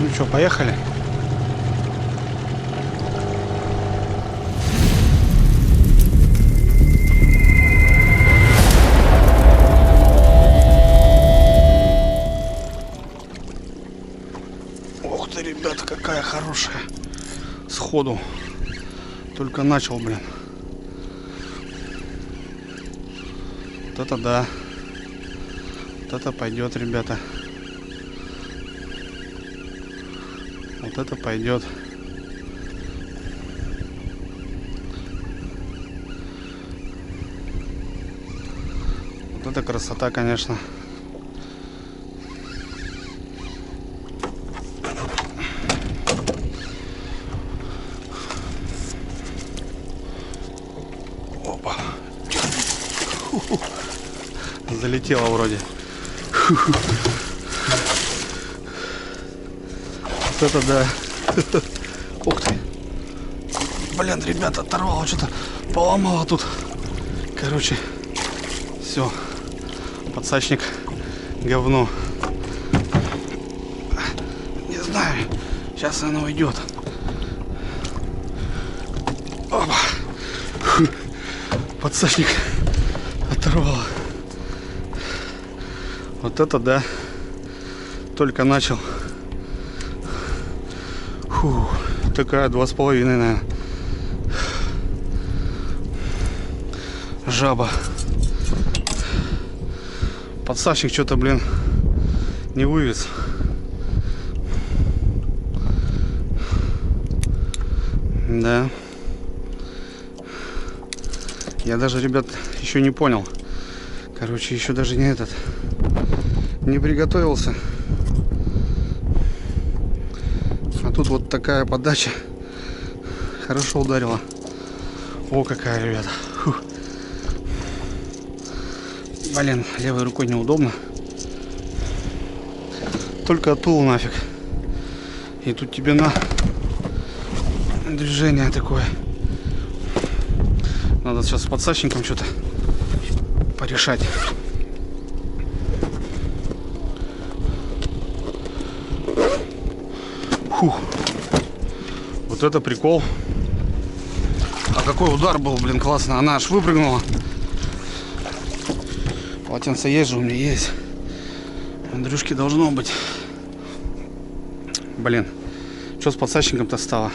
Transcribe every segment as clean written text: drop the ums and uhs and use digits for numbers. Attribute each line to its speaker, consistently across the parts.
Speaker 1: Ну что, поехали? Ух ты, ребята, какая хорошая. Сходу. Только начал, блин. Вот это да. Вот это пойдет, ребята. Вот это пойдет. Вот это красота, конечно. Опа. Залетело вроде. Вот это да. Ух ты. Блин, ребята, оторвало, что-то поломало тут. Короче, все. Подсачник говно. Не знаю. Сейчас оно уйдет. Опа. Подсачник оторвало. Вот это да. Только начал. Фу, такая 2,5, наверное. Жаба. Подсачник что-то, блин, не вывез. Да. Я даже, ребят, еще не понял. Короче, еще даже не приготовился. А тут вот такая подача. Хорошо ударила. О, какая, ребята. Фух. Блин, левой рукой неудобно. Только отул нафиг. И тут тебе на движение такое. Надо сейчас с подсачником что-то порешать. Фух. Вот это прикол. А какой удар был, блин, классно. Она аж выпрыгнула. Полотенце есть же, у меня есть. Андрюшки должно быть. Блин, что с подсачником-то стало?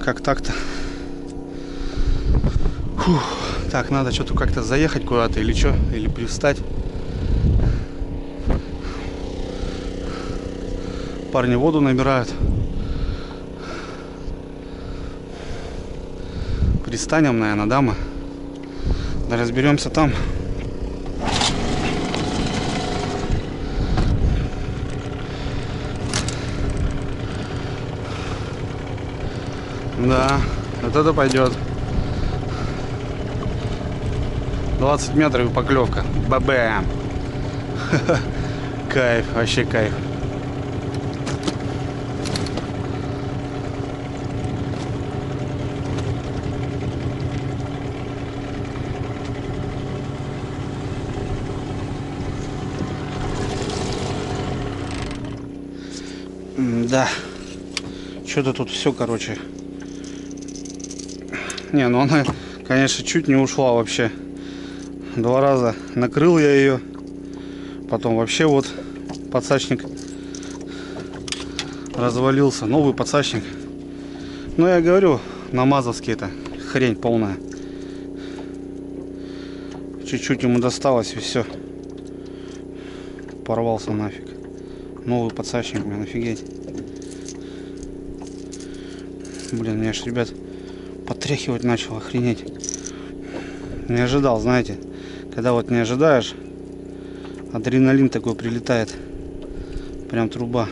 Speaker 1: Как так-то? Фух. Так, надо что-то как-то заехать куда-то или что? Или привстать. Парни воду набирают. Пристанем, наверное, да, мы? Да, разберемся там. Да, вот это пойдет. 20 метров и поклевка. Бабам. Кайф, вообще кайф. Да. Что-то тут все, короче. Не, ну она, конечно, чуть не ушла вообще. 2 раза накрыл я ее. Потом вообще вот подсачник развалился. Новый подсачник. Ну, я говорю, намазовский это хрень полная. Чуть-чуть ему досталось и все. Порвался нафиг. Новый подсачник, блин, офигеть. Блин, меня ж, ребят, потряхивать начал, охренеть. Не ожидал, знаете, когда вот не ожидаешь, адреналин такой прилетает. Прям труба.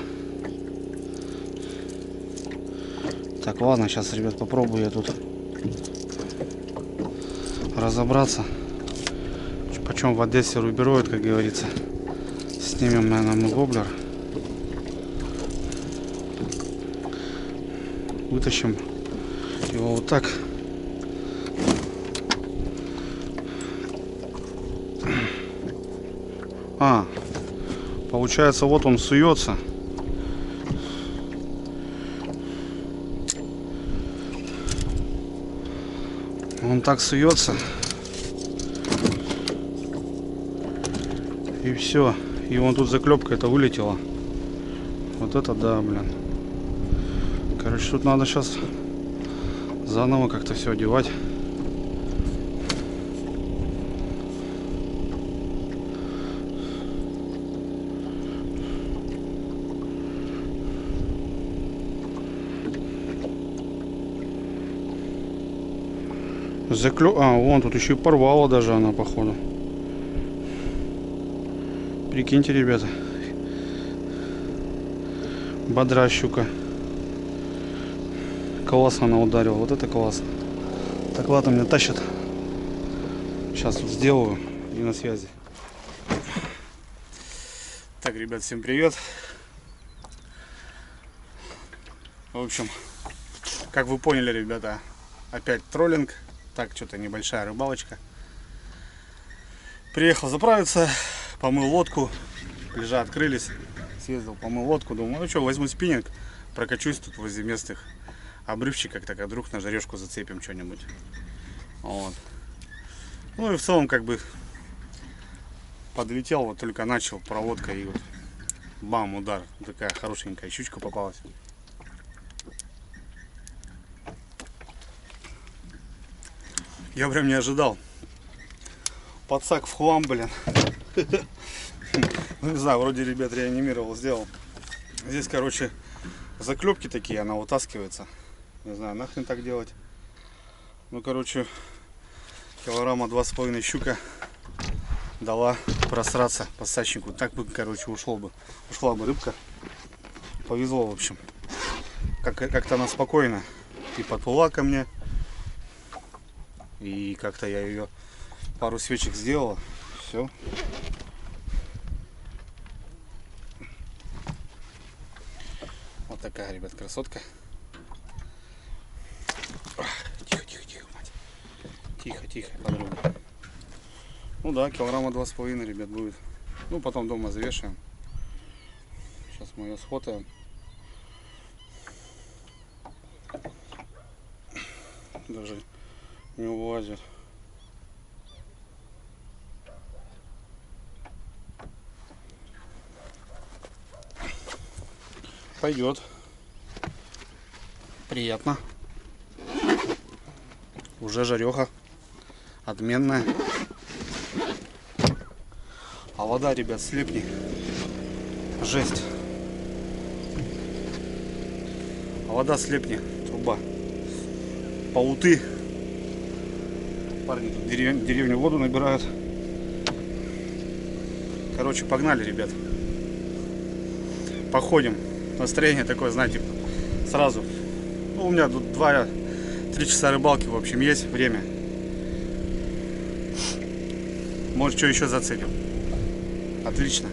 Speaker 1: Так, ладно, сейчас, ребят, попробую я тут разобраться. Почем в Одессе рубероид, как говорится. Снимем, наверное, мы воблер. Вытащим его вот так. Получается, вот он суется. Он так суется. И все. И вон тут заклепка это вылетела. Вот это да, блин. Короче, тут надо сейчас заново как-то все одевать. Вон тут еще и порвала даже она, походу. Прикиньте, ребята. Бодра щука. Классно она ударила. Вот это классно. Так, ладно, меня тащат. Сейчас тут сделаю и на связи. Так, ребят, всем привет. В общем, как вы поняли, ребята, опять троллинг. Так, что-то небольшая рыбалочка. Приехал заправиться, помыл лодку. Пляжа открылись. Съездил, помыл лодку. Думаю, ну что, возьму спиннинг, прокачусь тут возле местных обрывчиков, так а вдруг на жарежку зацепим что-нибудь. Вот. Ну и в целом как бы подлетел, вот только начал проводка и вот бам, удар. Такая хорошенькая щучка попалась. Я прям не ожидал. Подсак в хлам, блин. Ну не знаю, вроде, ребят, реанимировал, сделал. Здесь, короче, заклепки такие, она вытаскивается. Не знаю, нахрен так делать. Ну, короче, килограмма 2,5 щука дала просраться подсачнику. Так бы, короче, ушла бы рыбка. Повезло, в общем. Как-то она спокойно и подплыла ко мне. И как-то я ее пару свечек сделала. Все. Вот такая, ребят, красотка. Тихо, мать. Тихо, подруга. Ну да, килограмма 2,5, ребят, будет. Ну, потом дома завешаем. Сейчас мы ее схватаем. Даже не улазит. Пойдет. Приятно. Уже жареха. Отменная. А вода, ребят, слепни. Жесть. А вода слепни. Труба. Пауты. Парни тут в деревню воду набирают. Короче, погнали, ребят. Походим. Настроение такое, знаете, сразу. Ну, у меня тут 2-3 часа рыбалки, в общем, есть время. Может, что еще зацепим. Отлично.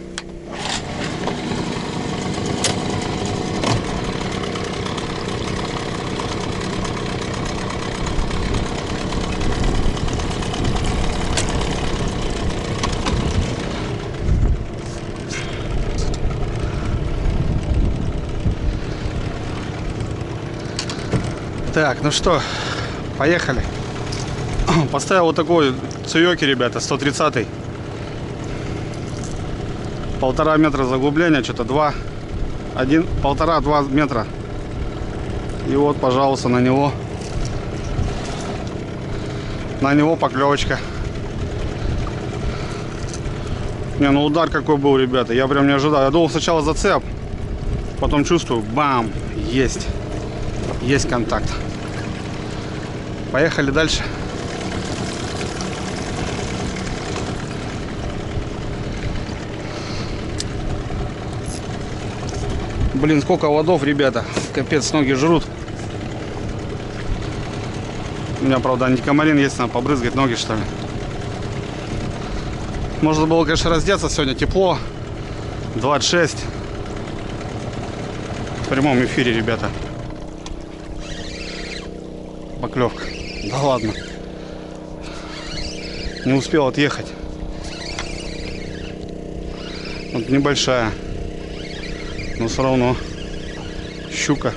Speaker 1: Так, ну что, поехали. Поставил вот такой цуёки, ребята, 130-й. 1,5 метра заглубления, что-то 1,5-2 метра. И вот, пожалуйста, на него поклевочка. Не, ну удар какой был, ребята, я прям не ожидал. Я думал сначала зацеп, потом чувствую, бам, есть контакт. Поехали дальше. Блин, сколько водов, ребята. Капец, ноги жрут. У меня, правда, антикомарин есть, надо побрызгать ноги, что ли. Можно было, конечно, раздеться. Сегодня тепло. 26. В прямом эфире, ребята. Поклевка. Да ладно. Не успел отъехать. Вот небольшая. Но все равно щука.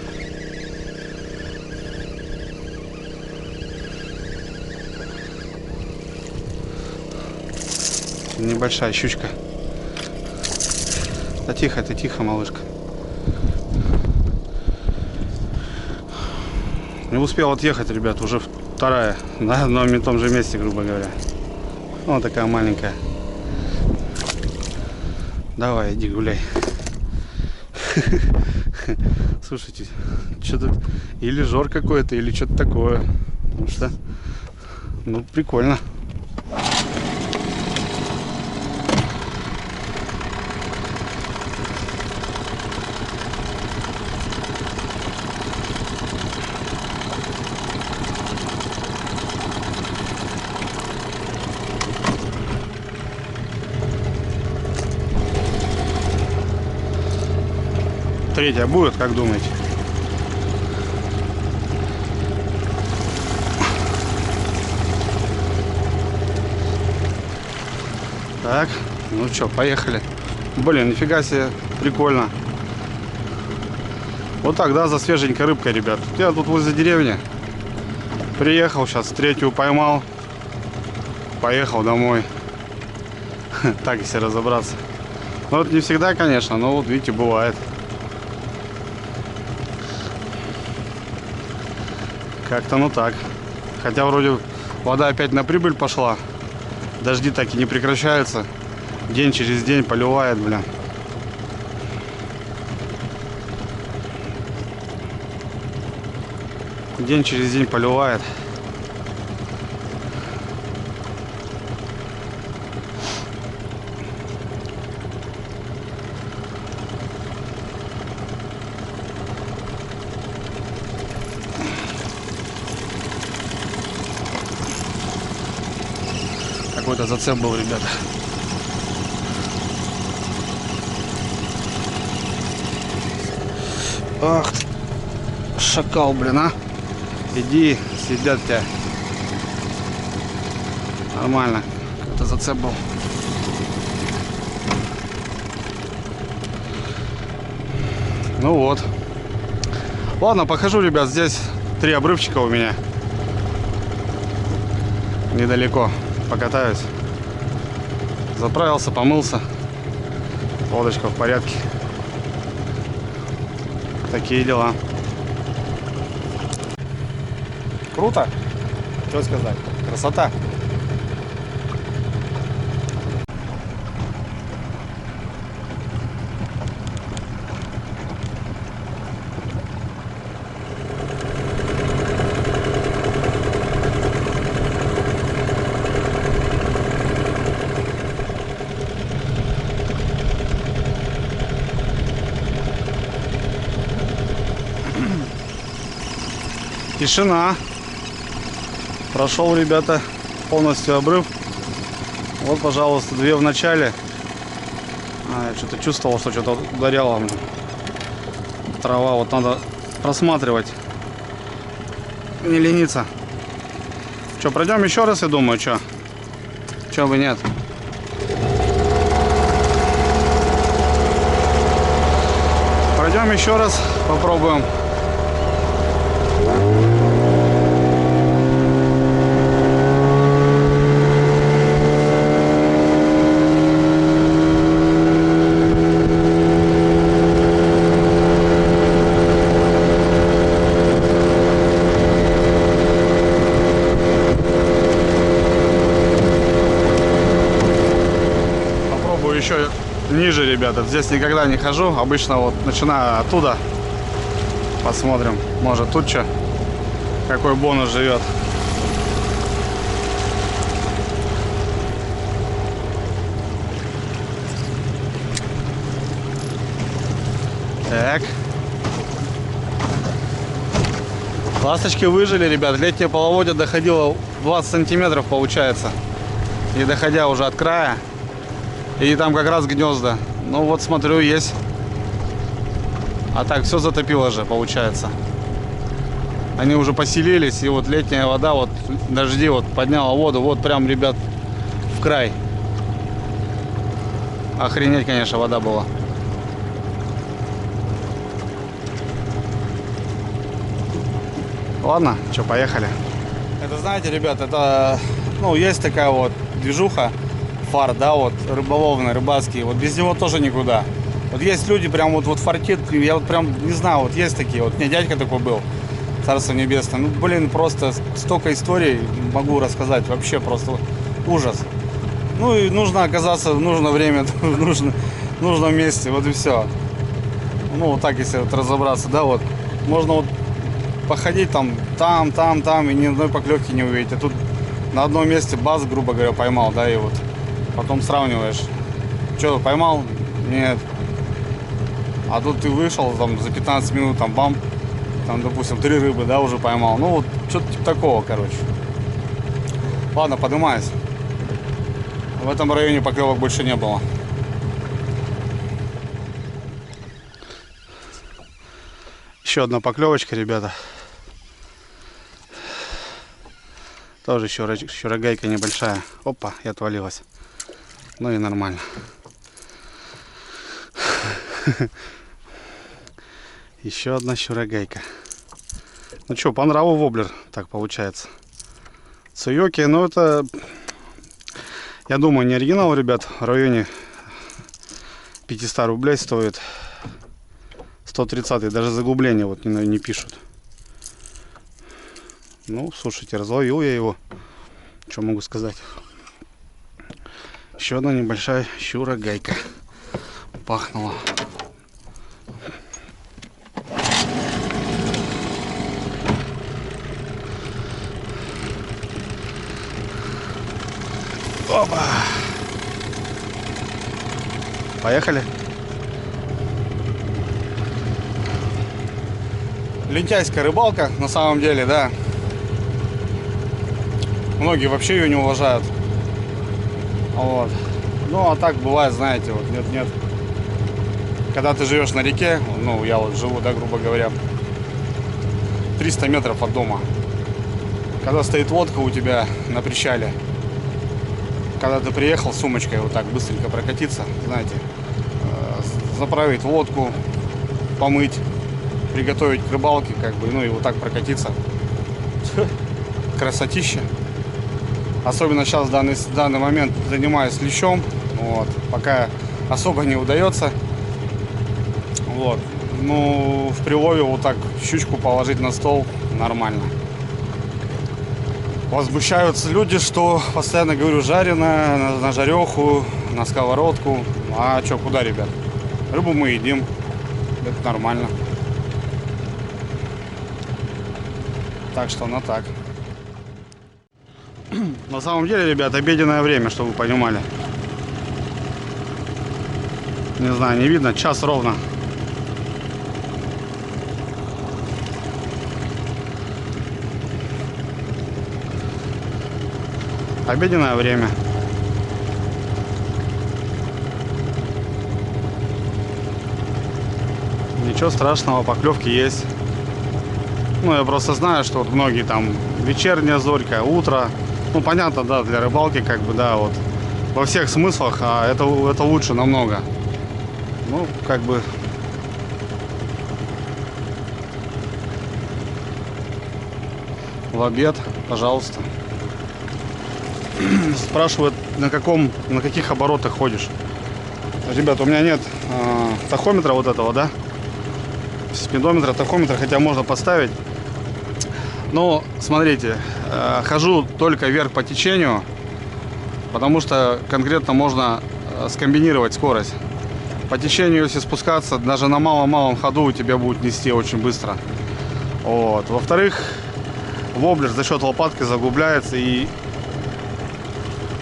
Speaker 1: Небольшая щучка. Да тихо, ты тихо, малышка. Не успел отъехать, ребят, уже вторая. На одном и том же месте, грубо говоря. Вот такая маленькая. Давай, иди гуляй. Слушайте, что-то или жор какой-то, или что-то такое. Потому что, ну, прикольно. Третья будет, как думаете? Так, ну что, поехали. Блин, нифига себе, прикольно. Вот так, да, за свеженькой рыбкой, ребят. Я тут возле деревни. Приехал сейчас, третью поймал. Поехал домой. Так, если разобраться. Ну, вот не всегда, конечно, но вот видите, бывает. Как-то ну так. Хотя вроде вода опять на прибыль пошла. Дожди так и не прекращаются. День через день поливает, блин. День через день поливает. Какой-то зацеп был, ребята. Ах, шакал, блин, а. Иди, съедят тебя. Нормально. Какой-то зацеп был. Ну вот. Ладно, покажу, ребят. Здесь 3 обрывчика у меня. Недалеко. Покатаюсь. Заправился, помылся. Лодочка в порядке. Такие дела. Круто. Что сказать? Красота. Тишина. Прошел, ребята, полностью обрыв. Вот, пожалуйста, 2 в начале. Я что-то чувствовал, что что-то ударяло. Трава, вот надо просматривать. Не лениться. Что, пройдем еще раз, я думаю, что? Чего бы нет. Пройдем еще раз, попробуем. Еще ниже, ребята. Здесь никогда не хожу. Обычно вот начинаю оттуда. Посмотрим. Может тут что? Какой бонус живет. Так. Ласточки выжили, ребят. Летнее половодье доходило 20 сантиметров, получается. И доходя уже от края. И там как раз гнезда. Ну вот смотрю, есть. А так все затопило же, получается. Они уже поселились. И вот летняя вода, вот дожди, вот подняла воду. Вот прям, ребят, в край. Охренеть, конечно, вода была. Ладно, что, поехали. Это, знаете, ребят, это, ну, есть такая вот движуха
Speaker 2: фар, да, вот рыболовный, рыбацкий, вот без него тоже никуда. Вот есть люди прям вот фартит, я вот прям не знаю, вот есть такие, вот у меня дядька такой был, Царство Небесное, ну блин, просто столько историй могу рассказать, вообще просто ужас. Ну и нужно оказаться в нужное время, в нужном месте, вот и все. Ну вот так, если вот разобраться, да, вот можно вот походить там, и ни одной поклевки не увидеть, а тут на одном месте бас, грубо говоря, поймал, да, и вот потом сравниваешь, что, поймал? Нет. А тут ты вышел там за 15 минут, там бам, там, допустим, 3 рыбы, да, уже поймал. Ну вот что-то типа такого, короче. Ладно, поднимаюсь. В этом районе поклевок больше не было.
Speaker 1: Еще одна поклевочка, ребята. Тоже щурогайка небольшая. Опа, и отвалилась. Ну и нормально. Еще одна щурогайка. Ну что, по нраву воблер, так получается. Цуёки, ну это, я думаю, не оригинал, ребят. В районе 500 рублей стоит. 130, даже заглубление вот не пишут. Ну, слушайте, разловил я его. Что могу сказать? Еще одна небольшая щурогайка. Пахнула. Опа! Поехали.
Speaker 2: Лентяйская рыбалка, на самом деле, да. Многие вообще ее не уважают. Вот. Ну, а так бывает, знаете, вот нет. Когда ты живешь на реке, ну, я вот живу, да, грубо говоря, 300 метров от дома. Когда стоит лодка у тебя на причале, когда ты приехал с сумочкой вот так быстренько прокатиться, знаете, заправить лодку, помыть, приготовить к рыбалке, как бы, ну и вот так прокатиться. Красотища. Особенно сейчас в данный момент занимаюсь лещом. Вот. Пока особо не удается. Вот. Ну, в прилове вот так щучку положить на стол нормально. Возмущаются люди, что постоянно говорю жареная, на жареху, на сковородку. А что, куда, ребят? Рыбу мы едим. Это нормально. Так что на так.
Speaker 1: На самом деле, ребят, обеденное время, чтобы вы понимали. Не знаю, не видно, час ровно. Обеденное время. Ничего страшного, поклевки есть. Ну, я просто знаю, что вот многие там вечерняя зорька, утро. Ну, понятно, да, для рыбалки, как бы, да, вот. Во всех смыслах, а это лучше намного. Ну, как бы. В обед, пожалуйста. Спрашивают, на каких оборотах ходишь. Ребят, у меня нет тахометра вот этого, да? Спидометра, тахометра, хотя можно поставить. Но, смотрите, хожу только вверх по течению, потому что конкретно можно скомбинировать скорость. По течению, если спускаться, даже на малом-малом ходу у тебя будет нести очень быстро. Вот. Во-вторых, воблер за счет лопатки заглубляется, и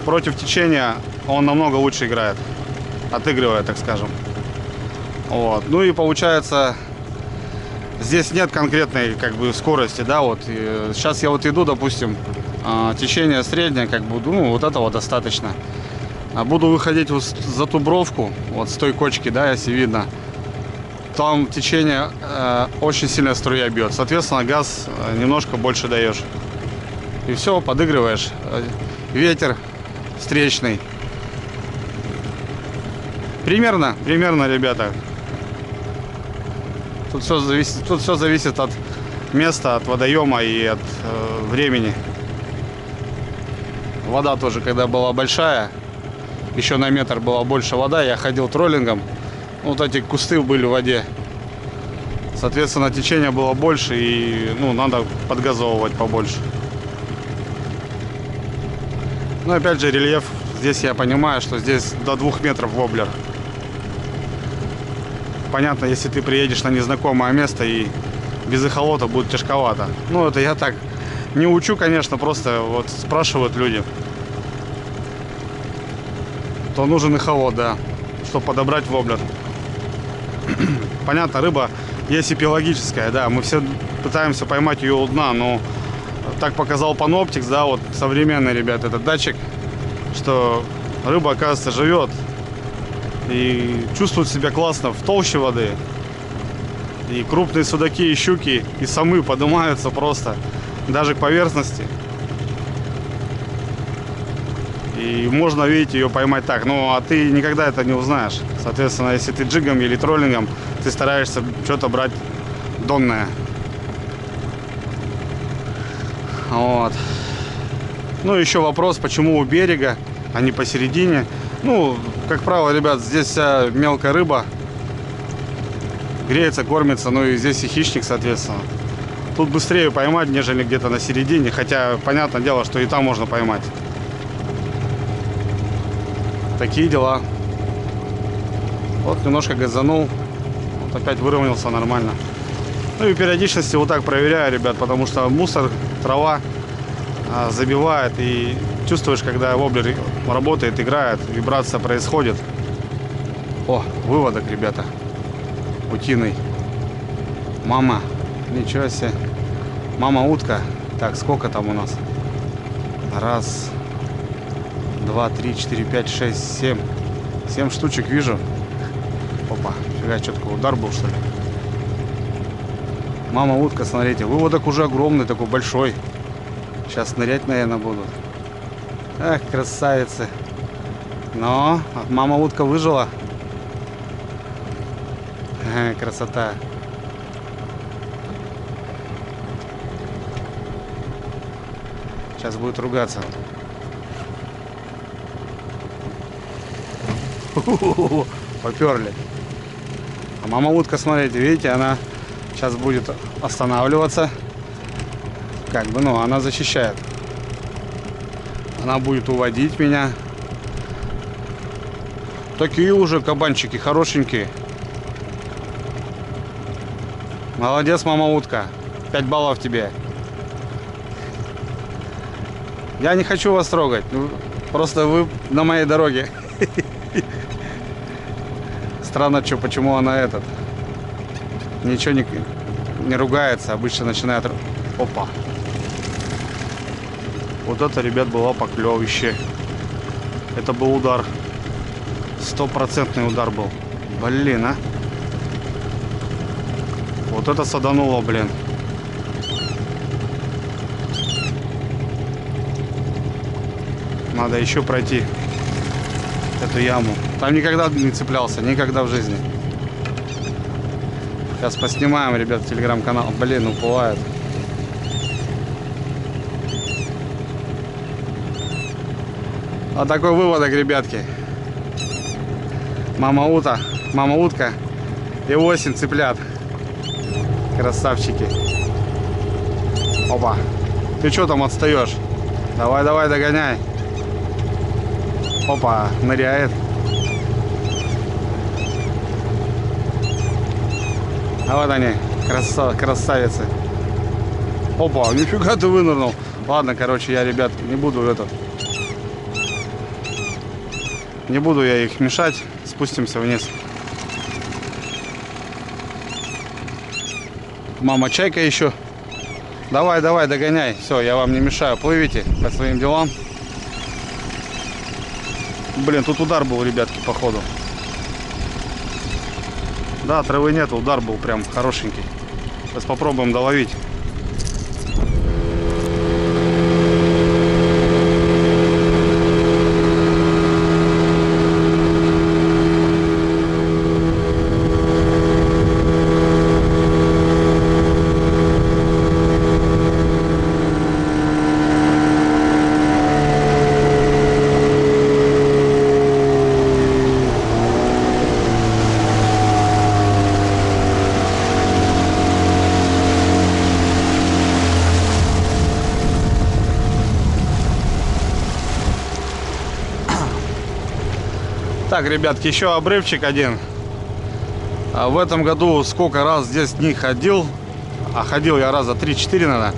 Speaker 1: против течения он намного лучше играет, отыгрывает, так скажем. Вот. Ну и получается, здесь нет конкретной как бы скорости, да, вот. И сейчас я вот иду, допустим, течение среднее, как бы, ну, вот этого достаточно. Буду выходить вот за ту бровку, вот с той кочки, да, если видно. Там течение, очень сильная струя бьет. Соответственно, газ немножко больше даешь. И все, подыгрываешь. Ветер встречный. Примерно, ребята. Тут все зависит от места, от водоема и от времени. Вода тоже, когда была большая,
Speaker 2: еще на метр была больше вода, я ходил троллингом. Вот эти кусты были в воде. Соответственно, течение было больше и надо подгазовывать побольше. Но опять же рельеф, здесь я понимаю, что здесь до 2 метров воблер. Понятно, если ты приедешь на незнакомое место и без эхолота будет тяжковато. Это я так не учу, конечно, просто вот спрашивают люди. То нужен эхолот, да, чтобы подобрать воблер. Понятно, рыба есть эпиологическая, да, мы все пытаемся поймать ее у дна, но так показал Panoptix, да, вот современный, ребят, этот датчик, что рыба, оказывается, живет и чувствует себя классно в толще воды. И крупные судаки и щуки и самы поднимаются просто даже к поверхности. И можно, видите, ее поймать так. А ты никогда это не узнаешь. Соответственно, если ты джигом или троллингом, ты стараешься что-то брать донное. Вот. Еще вопрос, почему у берега, а не посередине. Как правило, ребят, здесь вся мелкая рыба греется, кормится, и здесь и хищник, соответственно. Тут быстрее поймать, нежели где-то на середине, хотя, понятное дело, что и там можно поймать. Такие дела. Вот немножко газанул, вот опять выровнялся нормально. И периодичности вот так проверяю, ребят, потому что мусор, трава забивает, и чувствуешь, когда воблер работает, играет, вибрация происходит. О, выводок, ребята, утиный. Мама, ничего себе. Мама утка. Так, сколько там у нас? 1, 2, 3, 4, 5, 6, 7. 7 штучек вижу. Опа, фига, что такой удар был, что ли? Мама утка, смотрите, выводок уже огромный, такой большой. Сейчас нырять, наверное, будут. Эх, красавицы. Но мама утка выжила. Красота. Сейчас будет ругаться. Поперли. А мама утка, смотрите, видите, она сейчас будет останавливаться. Она защищает. Она будет уводить меня. Такие уже кабанчики хорошенькие. Молодец, мама утка. 5 баллов тебе. Я не хочу вас трогать. Просто вы на моей дороге. Странно, почему она ничего не ругается. Обычно начинает... Опа. Вот это, ребят, было поклевище. Это был удар. 100% удар был. Блин, а. Вот это садануло, блин. Надо еще пройти эту яму. Там никогда не цеплялся, никогда в жизни. Сейчас поснимаем, ребят, телеграм-канал. Блин, уплывает. Вот такой выводок, ребятки. Мама утка и 8 цыплят. Красавчики. Опа. Ты что там отстаешь? Давай, давай, догоняй. Опа, ныряет. А вот они, красавицы. Опа, нифига ты вынырнул. Ладно, короче, я, ребят, не буду Не буду я их мешать. Спустимся вниз. Мама чайка еще. Давай, давай, догоняй. Все, я вам не мешаю. Плывите по своим делам. Блин, тут удар был, ребятки, походу. Да, травы нет, удар был прям хорошенький. Сейчас попробуем доловить. Так, ребятки, еще обрывчик один. А в этом году сколько раз здесь не ходил, а ходил я раза 3-4, наверное,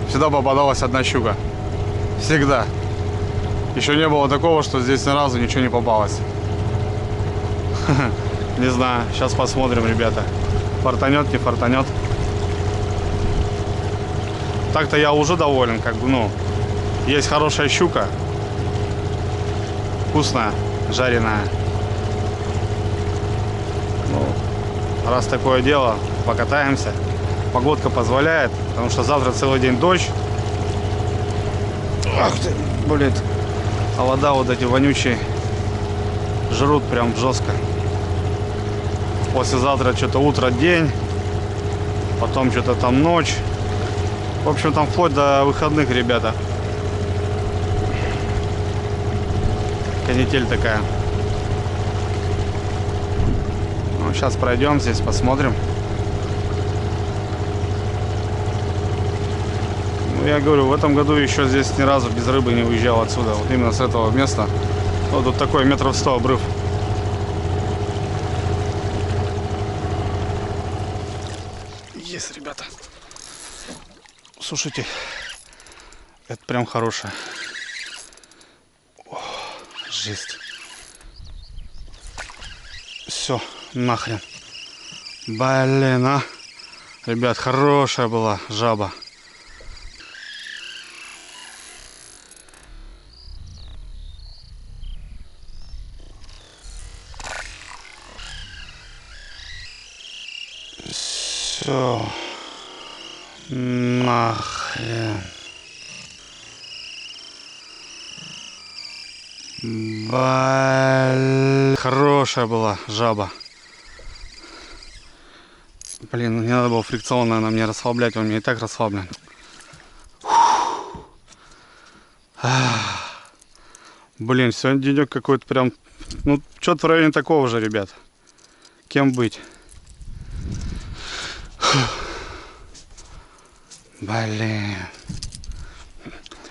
Speaker 2: всегда попадалась одна щука. Всегда. Еще не было такого, что здесь ни разу ничего не попалось. Не знаю, сейчас посмотрим, ребята. Фартанет, не фартанет. Так-то я уже доволен, как бы, ну, есть хорошая щука. Вкусная, жареная. Ну, раз такое дело, покатаемся. Погодка позволяет, потому что завтра целый день дождь. Ах ты, блин. А вода вот эти вонючие жрут прям жестко. Послезавтра что-то утро, день. Потом что-то там ночь. В общем, там вплоть до выходных, ребята. Канитель такая. Ну, сейчас пройдем здесь, посмотрим. Ну, я говорю, в этом году еще здесь ни разу без рыбы не уезжал отсюда. Вот именно с этого места. Вот тут такой 100 метров обрыв. Есть, ребята. Слушайте, это прям хорошая. О, жесть. Все, нахрен. Блин, а. Ребят, хорошая была жаба. Все. Нахрен. Хорошая была жаба. Блин, не надо было фрикцион, наверное, мне расслаблять. Он мне и так расслаблен. Блин, сегодня денек какой-то прям... Ну, что-то в районе такого же, ребят. Кем быть? Блин.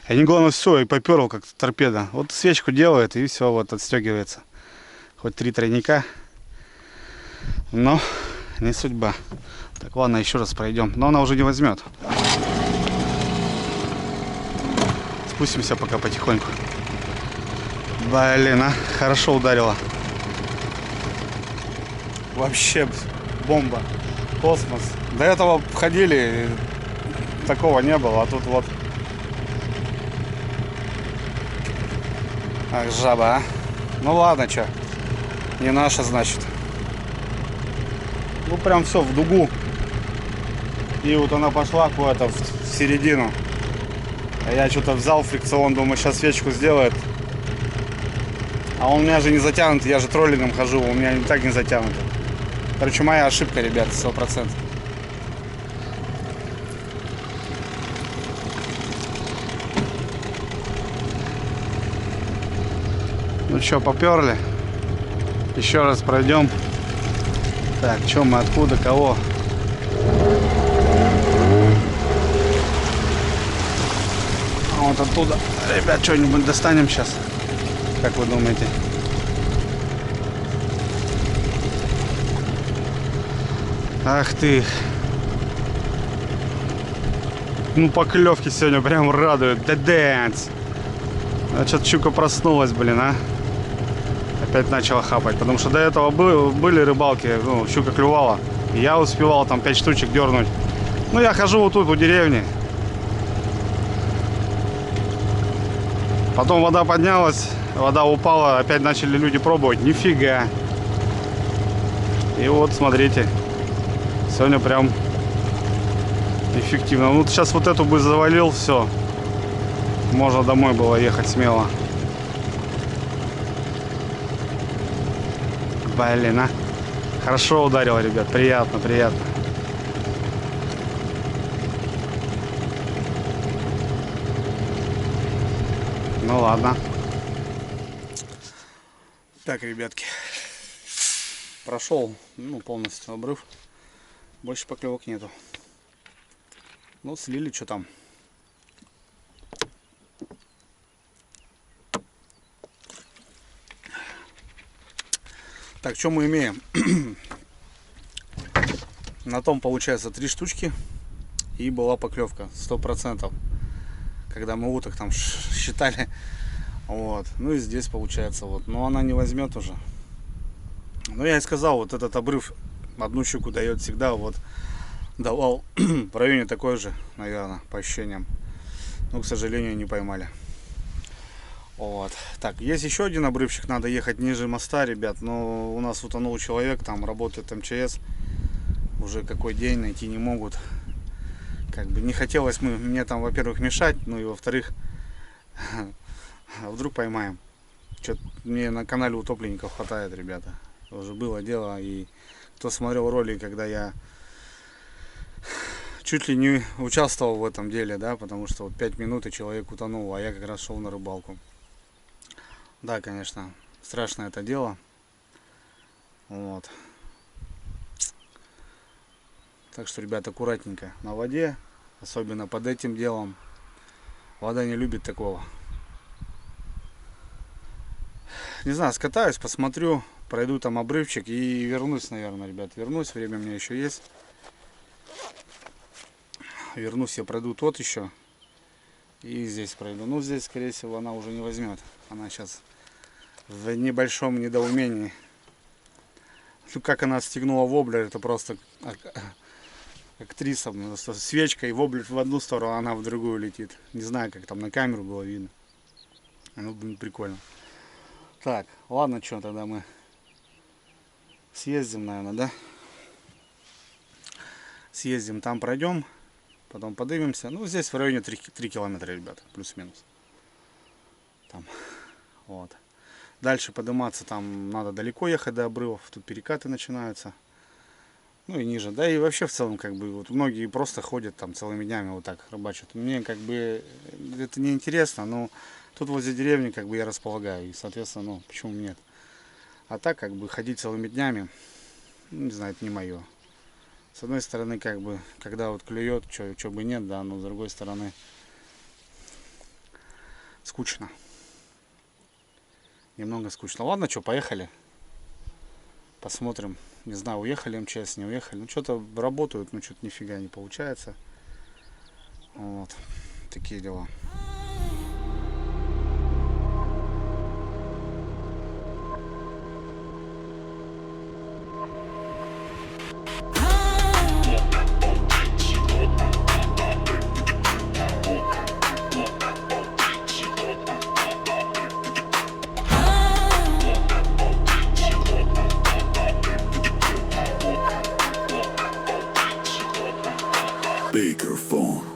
Speaker 2: Они, главное, все, и поперл как торпеда. Вот свечку делает, и все, вот отстегивается. Хоть 3 тройника. Но не судьба. Так, ладно, еще раз пройдем. Но она уже не возьмет. Спустимся пока потихоньку. Блин, а, хорошо ударила. Вообще бомба. Космос. До этого ходили, такого не было, а тут вот. Ах, жаба, а. Ну ладно, что. Не наша, значит. Ну прям все в дугу. И вот она пошла куда-то в середину. А я что-то взял фрикцион, думаю, сейчас свечку сделает. А он у меня же не затянут, я же троллингом хожу, у меня и так не затянут. Короче, моя ошибка, ребят, 100%. Ну что, поперли? Еще раз пройдем. Так, что мы, откуда, кого? А вот оттуда. Ребят, что-нибудь достанем сейчас. Как вы думаете? Ах ты. Ну, поклевки сегодня прям радуют. Да дэнс. А что-то щука проснулась, блин, а. Опять начала хапать. Потому что до этого были рыбалки, ну, щука клювала. И я успевал там 5 штучек дернуть. Ну, я хожу вот тут, у деревни. Потом вода поднялась, вода упала, опять начали люди пробовать. Нифига. И вот, смотрите. Сегодня прям эффективно. Ну, сейчас вот эту бы завалил, все. Можно домой было ехать смело. Блин, а. Хорошо ударило, ребят. Приятно, приятно. Ну ладно. Так, ребятки. Прошел, ну, полностью обрыв. Больше поклевок нету. Ну, слили, что там. Так, что мы имеем? На том получается 3 штучки. И была поклевка 100%. Когда мы уток там считали. Вот. Ну и здесь получается вот. Но она не возьмет уже. Ну я и сказал, вот этот обрыв одну щуку дает всегда. Вот давал в районе такой же, наверное, по ощущениям. Но, к сожалению, не поймали. Вот. Так, есть еще один обрывчик, надо ехать ниже моста, ребят. Но у нас утонул человек, там работает МЧС. Уже какой день, найти не могут. Как бы не хотелось мне там, во-первых, мешать, ну и во-вторых, вдруг поймаем. Что-то мне на канале утопленников хватает, ребята. Уже было дело, и кто смотрел ролик, когда я чуть ли не участвовал в этом деле, да, потому что вот 5 минут и человек утонул, а я как раз шел на рыбалку. Да, конечно, страшное это дело. Вот. Так что, ребята, аккуратненько на воде, особенно под этим делом. Вода не любит такого. Не знаю, скатаюсь, посмотрю, пройду там обрывчик и вернусь, наверное, ребят. Вернусь, время у меня еще есть. Вернусь, я пройду тот еще. И здесь пройду. Ну, здесь, скорее всего, она уже не возьмет. Она сейчас в небольшом недоумении. Ну, как она стегнула воблер, это просто актриса. Свечка и воблер в одну сторону, а она в другую летит. Не знаю, как там на камеру было видно. Ну, блин, прикольно. Так, ладно, что тогда мы съездим, наверное, да? Съездим, там пройдем, потом поднимемся. Ну, здесь в районе 3 километра, ребята, плюс-минус. Там, вот. Дальше подниматься, там надо далеко ехать до обрывов, тут перекаты начинаются. Ну и ниже, да и вообще в целом, как бы, вот многие просто ходят там целыми днями вот так рыбачат. Мне как бы это не интересно, но тут возле деревни как бы я располагаю, и соответственно, ну, почему нет. А так как бы ходить целыми днями, ну, не знаю, это не мое. С одной стороны, как бы, когда вот клюет, что бы нет, да, но с другой стороны, скучно. Немного скучно. Ладно, что, поехали. Посмотрим. Не знаю, уехали МЧС, не уехали. Ну, что-то работают, но что-то нифига не получается. Вот. Такие дела.
Speaker 3: Baker phone.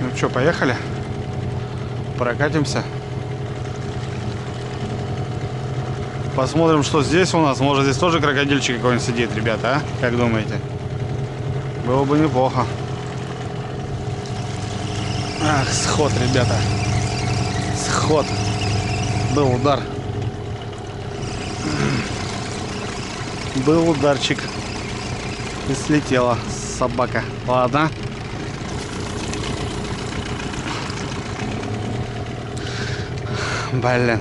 Speaker 1: Ну что, поехали? Прокатимся. Посмотрим, что здесь у нас. Может, здесь тоже крокодильчик какой-нибудь сидит, ребята, а? Как думаете? Было бы неплохо. Ах, сход, ребята. Сход. Был удар. Был ударчик. И слетела собака. Ладно. Блин.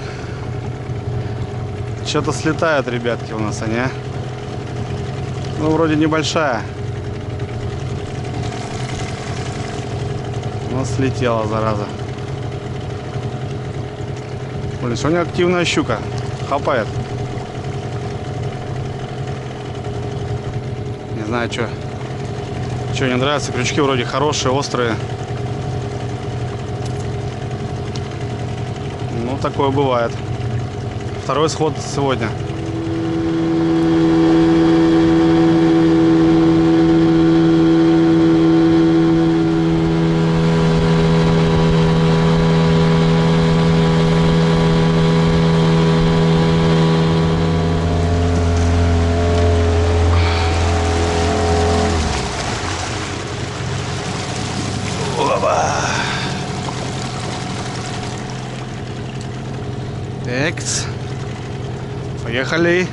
Speaker 1: Что-то слетают, ребятки, у нас они, а? Ну, вроде небольшая. Но слетела, зараза. Блин, сегодня активная щука. Хапает. Не знаю, что не нравится. Крючки вроде хорошие, острые. Ну, такое бывает. Второй сход сегодня. Экс. Поехали.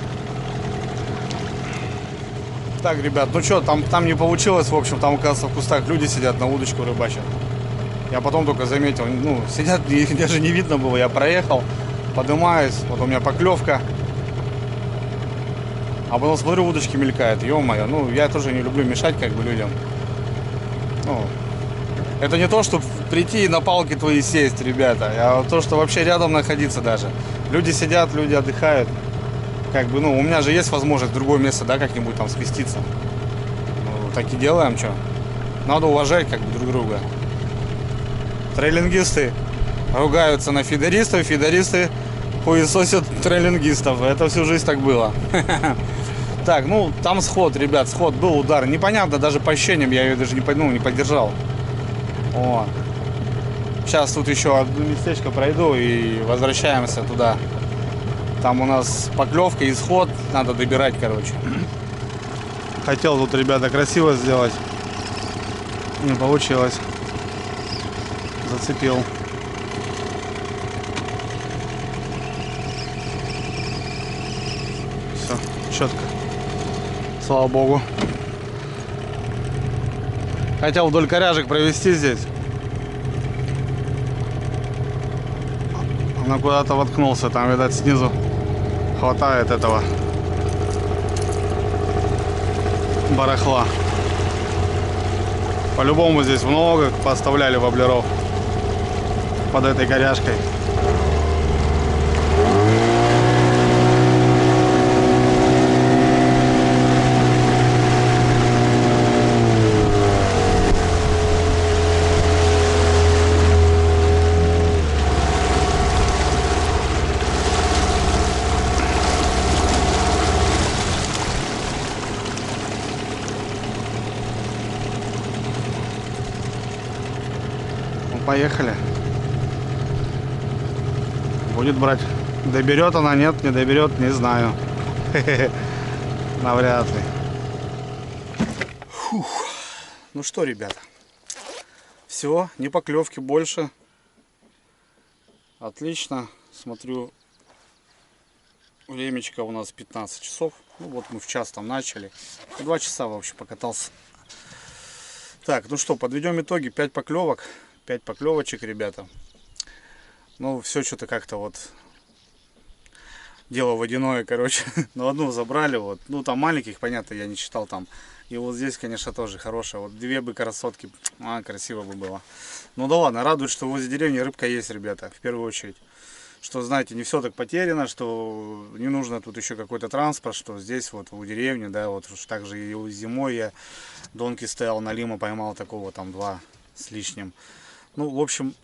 Speaker 1: Так, ребят, ну что, там не получилось, в общем, там, оказывается, в кустах люди сидят, на удочку рыбачат. Я потом только заметил, ну, сидят, их даже не видно было, я проехал, поднимаюсь, вот у меня поклевка. А потом смотрю, удочки мелькают, ё-моё, ну, я тоже не люблю мешать, как бы, людям. Ну, это не то, чтобы прийти и на палки твои сесть, ребята, а то, что вообще рядом находиться даже. Люди сидят, люди отдыхают. Как бы, ну, у меня же есть возможность в другое место, да, как-нибудь там сместиться. Ну, так и делаем, что. Надо уважать, как бы, друг друга. Трейлингисты ругаются на фидеристов, фидеристы хуесосят трейлингистов. Это всю жизнь так было. Так, ну, там сход, ребят, сход, был удар. Непонятно, даже по ощущениям я ее даже не поддержал. Вот. Сейчас тут еще одно местечко пройду и возвращаемся туда. Там у нас поклевка, исход, надо добирать, короче. Хотел тут, ребята, красиво сделать. Не получилось. Зацепил. Все, четко. Слава богу. Хотел вдоль коряжек провести здесь. Она куда-то воткнулся, там, видать, снизу хватает этого барахла. По-любому здесь много поставляли воблеров под этой коряжкой. Поехали. Будет брать. Доберет она, нет, не доберет, не знаю. Навряд ли. Фух. Ну что, ребята, все, не поклевки больше. Отлично. Смотрю, времечко у нас 15 часов. Ну вот мы в час там начали. 2 часа вообще покатался. Так, ну что, подведем итоги. 5 поклевок. 5 поклевочек, ребята. Ну, все что-то как-то вот дело водяное, короче. Но одну забрали, вот. Ну, там маленьких, понятно, я не считал там. И вот здесь, конечно, тоже хорошая. Вот 2 бы красотки, красиво бы было. Ну да ладно, радует, что возле деревни рыбка есть, ребята, в первую очередь. Что, знаете, не все так потеряно, что не нужно тут еще какой-то транспорт, что здесь вот у деревни, да, вот также и зимой я донки стоял на Лима, поймал такого там 2 с лишним. Ну, в общем,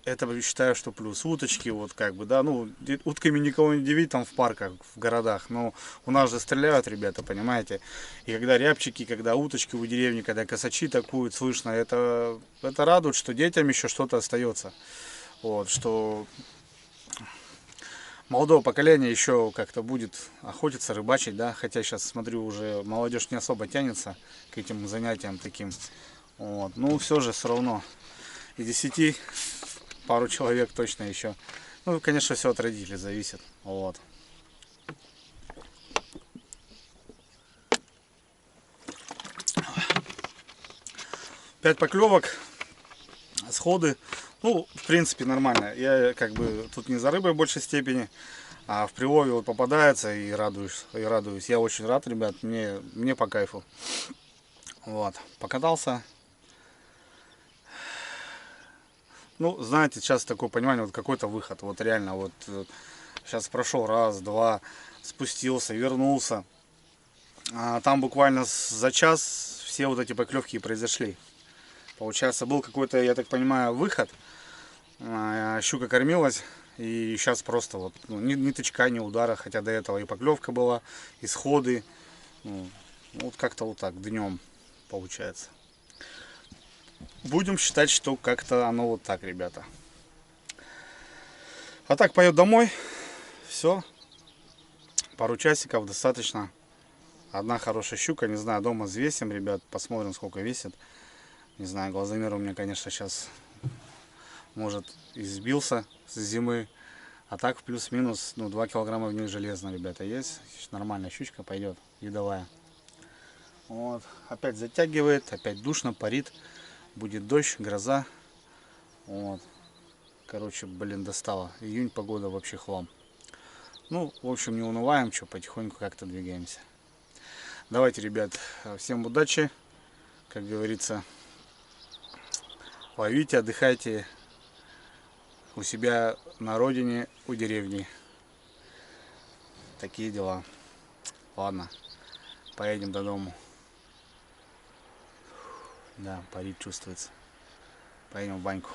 Speaker 1: это считаю, что плюс. Уточки, вот как бы, да, ну, утками никого не удивить там в парках, в городах, но у нас же стреляют, ребята, понимаете. И когда рябчики, когда уточки у деревни, когда косачи такуют, слышно, это радует, что детям еще что-то остается.
Speaker 2: Вот, что молодое поколение еще как-то будет охотиться, рыбачить, да, хотя сейчас смотрю, уже молодежь не особо тянется к этим занятиям таким. Вот. Ну, все же все равно из 10 пару человек точно еще. Ну, конечно, все от родителей зависит. Вот. 5 поклевок, сходы. Ну, в принципе, нормально. Я как бы тут не за рыбой в большей степени, а в прилове вот попадается и радуюсь. Я очень рад, ребят, мне по кайфу. Вот, покатался. Ну, знаете, сейчас такое понимание, вот какой-то выход, вот реально, вот сейчас прошел раз, два, спустился, вернулся. А там буквально за час все вот эти поклевки и произошли. Получается, был какой-то, я так понимаю, выход. Щука кормилась, и сейчас просто вот ну, ни тычка, ни удара, хотя до этого и поклевка была, и сходы. Ну, вот как-то вот так, днем получается. Будем считать, что как-то оно вот так, ребята. А так, поеду домой. Все. Пару часиков достаточно. Одна хорошая щука. Не знаю, дома взвесим, ребят. Посмотрим, сколько весит. Не знаю, глазомер у меня, конечно, сейчас может и сбился с зимы. А так, плюс-минус, ну, 2 килограмма в ней железно, ребята, есть. Нормальная щучка пойдет, едовая. Вот. Опять затягивает, опять душно, парит. Будет дождь, гроза. Вот. Короче, блин, достало. Июнь, погода вообще хлам. Ну, в общем, не унываем, что потихоньку как-то двигаемся. Давайте, ребят, всем удачи. Как говорится, ловите, отдыхайте у себя на родине, у деревни. Такие дела. Ладно, поедем до дому. Да, парит чувствуется. Поедем в баньку.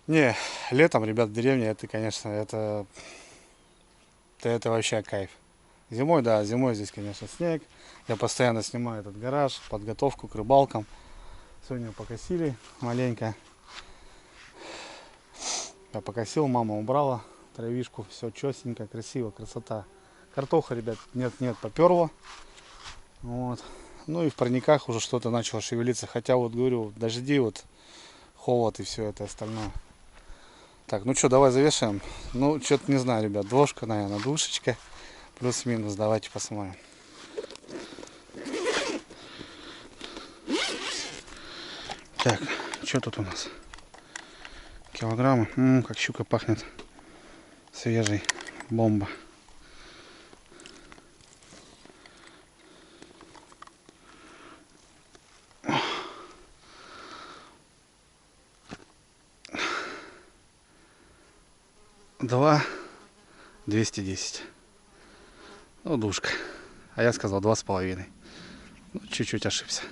Speaker 2: Не, летом, ребят, в деревне, это, конечно, это вообще кайф. Зимой, да, зимой здесь, конечно, снег. Я постоянно снимаю этот гараж, подготовку к рыбалкам. Сегодня покосили маленько. Я покосил, мама убрала травишку, все чёстенько, красиво, красота. Картоха, ребят, нет, поперла. Вот. Ну и в парниках уже что-то начало шевелиться. Хотя вот говорю, дожди, вот холод и все это остальное. Так, ну что, давай завешаем. Ну, что-то не знаю, ребят, двушка, наверное, душечка. Плюс-минус, давайте посмотрим. Так, что тут у нас? Килограммы. Как щука пахнет. Свежий. Бомба. Два 210. Ну, душка. А я сказал 2,5. Ну, чуть-чуть ошибся.